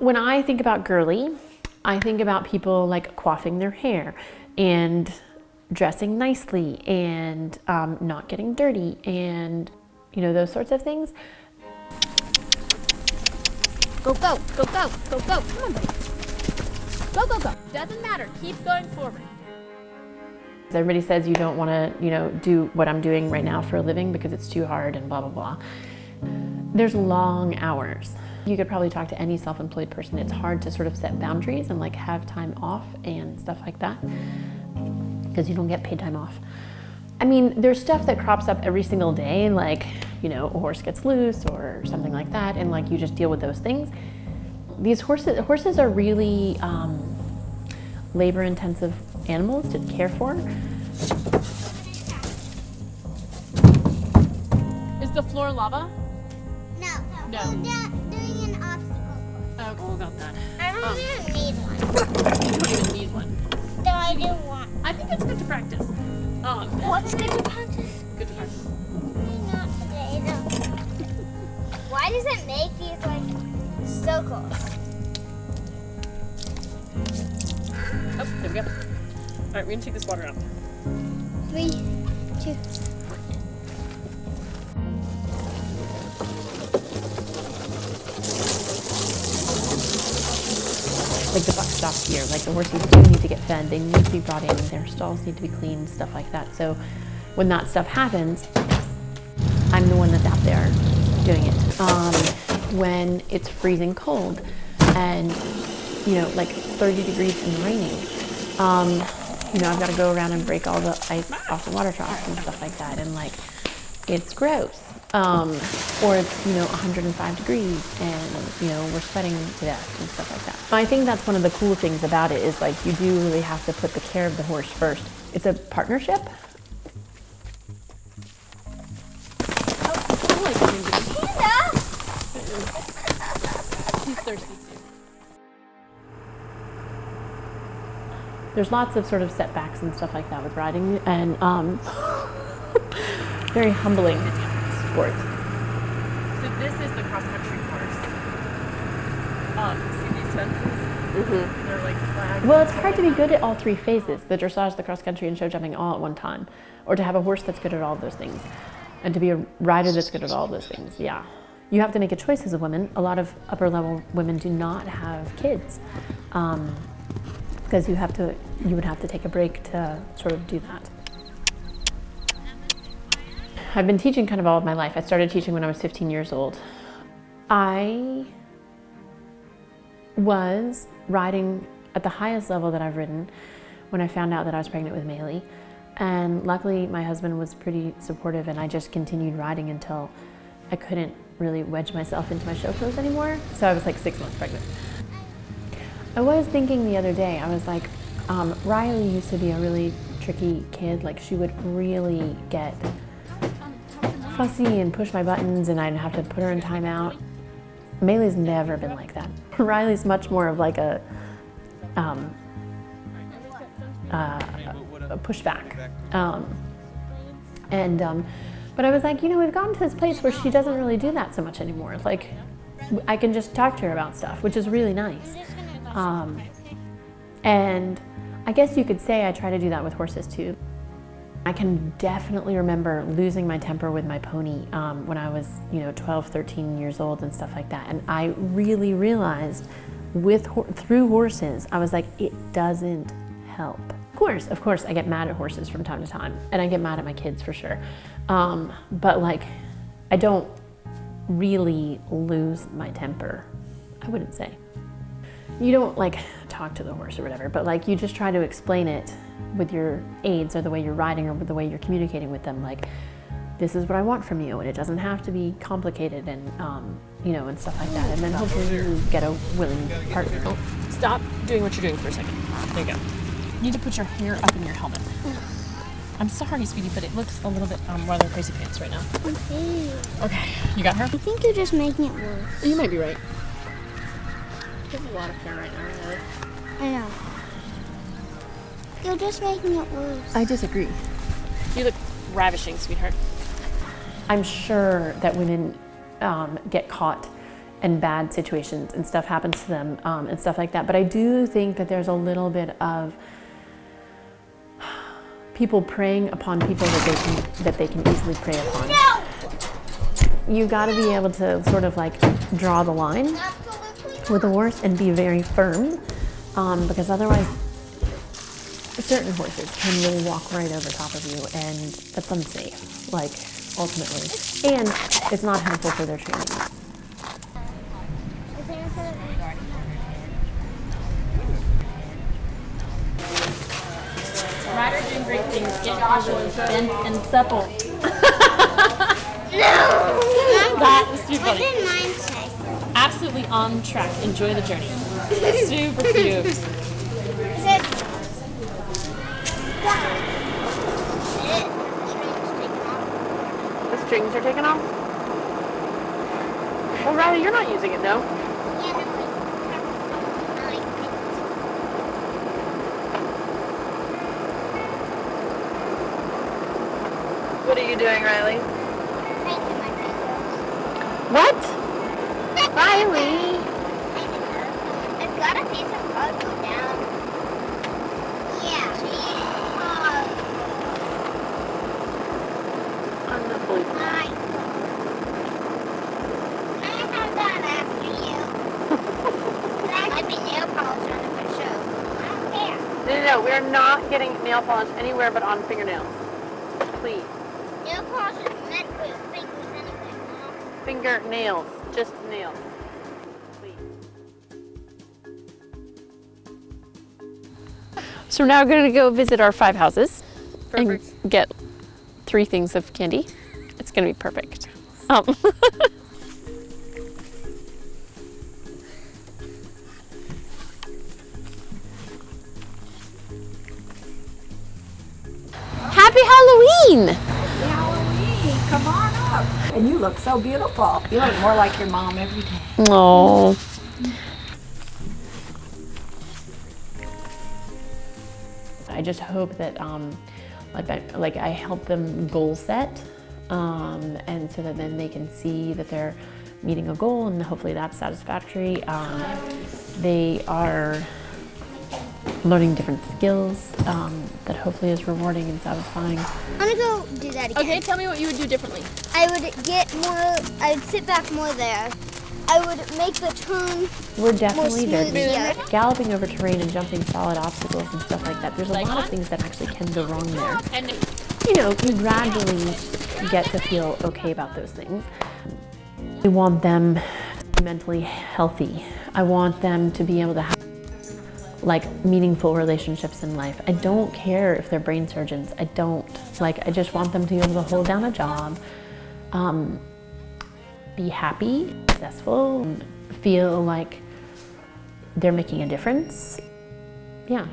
when I think about girly, I think about people like coiffing their hair and dressing nicely and not getting dirty and, you know, those sorts of things. Go, go, go, go, go, go. Come on, buddy. Go, go, go. Doesn't matter. Keep going forward. Everybody says you don't want to, you know, do what I'm doing right now for a living because it's too hard and blah, blah, blah. There's long hours. You could probably talk to any self-employed person. It's hard to sort of set boundaries and like have time off and stuff like that because you don't get paid time off. I mean, there's stuff that crops up every single day, and like, you know, a horse gets loose or something like that, and like you just deal with those things. These horses are really labor-intensive animals to care for. Is the floor lava? No. No. We're doing an obstacle course. Oh, cool, got that. I don't even need one. You don't even need one. No, I do want. I think it's good to practice. What's good to practice? Good to practice. Not today, though. Why does it make these, like, circles? Oh, there we go. All right, we're gonna take this water out. 3, 2. Like the buck stop here, like the horses do need to get fed, they need to be brought in, their stalls need to be cleaned, stuff like that. So when that stuff happens, I'm the one that's out there doing it. When it's freezing cold and, you know, like 30 degrees and raining, you know, I've got to go around and break all the ice off the water troughs and stuff like that, and like, it's gross. Or it's, you know, 105 degrees and, you know, we're sweating to death and stuff like that. I think that's one of the cool things about it is like you do really have to put the care of the horse first. It's a partnership. He's thirsty too. There's lots of sort of setbacks and stuff like that with riding, and very humbling sport. So this is the cross-country course. See these fences? Mm-hmm. They're like flagged. Well, it's hard to be good at all three phases, the dressage, the cross-country, and show jumping all at one time, or to have a horse that's good at all of those things, and to be a rider that's good at all of those things, yeah. You have to make a choice as a woman. A lot of upper-level women do not have kids, because you would have to take a break to sort of do that. I've been teaching kind of all of my life. I started teaching when I was 15 years old. I was riding at the highest level that I've ridden when I found out that I was pregnant with Maylee. And luckily my husband was pretty supportive, and I just continued riding until I couldn't really wedge myself into my show clothes anymore. So I was like 6 months pregnant. I was thinking the other day, I was like, Riley used to be a really tricky kid. Like, she would really get fussy and push my buttons, and I'd have to put her in timeout. Maylee's never been like that. Riley's much more of like a pushback. But I was like, you know, we've gotten to this place where she doesn't really do that so much anymore. Like, I can just talk to her about stuff, which is really nice. And I guess you could say I try to do that with horses too. I can definitely remember losing my temper with my pony when I was, you know, 12, 13 years old and stuff like that. And I really realized through horses, I was like, it doesn't help. Of course, I get mad at horses from time to time, and I get mad at my kids for sure. But like, I don't really lose my temper, I wouldn't say. You don't like talk to the horse or whatever, but like you just try to explain it with your aids or the way you're riding or with the way you're communicating with them. Like, this is what I want from you, and it doesn't have to be complicated, and you know, and stuff like that. And then hopefully you get a willing partner. Oh, stop doing what you're doing for a second. There you go. You need to put your hair up in your helmet. I'm sorry, sweetie, but it looks a little bit rather crazy pants right now. Okay. Okay, you got her? I think you're just making it worse. You might be right. You have a lot of hair right now, really. I know. You're just making it worse. I disagree. You look ravishing, sweetheart. I'm sure that women get caught and bad situations and stuff happens to them and stuff like that. But I do think that there's a little bit of people preying upon people that they can easily prey upon. No! You got to be able to sort of like draw the line with a horse and be very firm, because otherwise certain horses can really walk right over top of you, and that's unsafe, like, ultimately. And it's not helpful for their training. Rider doing great things. Get casual, bent and supple. That is too What funny. did mine say? Absolutely on track. Enjoy the journey. Super cute. Is it? The strings are taken off? Well, Riley, you're not using it, though. What are you doing, Riley? What? Riley! I've got a piece of puzzle down. Yeah. Unbelievable. I have that after you. That might be nail polish on the show. I don't care. No, we're not getting nail polish anywhere but on fingernails. Please. Nail polish is meant for your fingers anyway, you know? Fingernails. Just nails. Please. So now we're going to go visit our 5 houses. Perfect. And get 3 things of candy. It's going to be perfect. Happy Halloween! Halloween, come on up. And you look so beautiful. You look more like your mom every day. Oh. I just hope that I help them goal set, and so that then they can see that they're meeting a goal, and hopefully that's satisfactory. They are learning different skills that hopefully is rewarding and satisfying. I'm gonna go do that again. Okay, tell me what you would do differently. I would get more, I'd sit back more there. I would make the turn We're definitely more smooth here. galloping over terrain and jumping solid obstacles and stuff like that. There's a lot of things that actually can go wrong there. And You know, you gradually get to feel okay about those things. I want them to be mentally healthy. I want them to be able to have like meaningful relationships in life. I don't care if they're brain surgeons. I just want them to be able to hold down a job, be happy, successful, feel like they're making a difference. Yeah.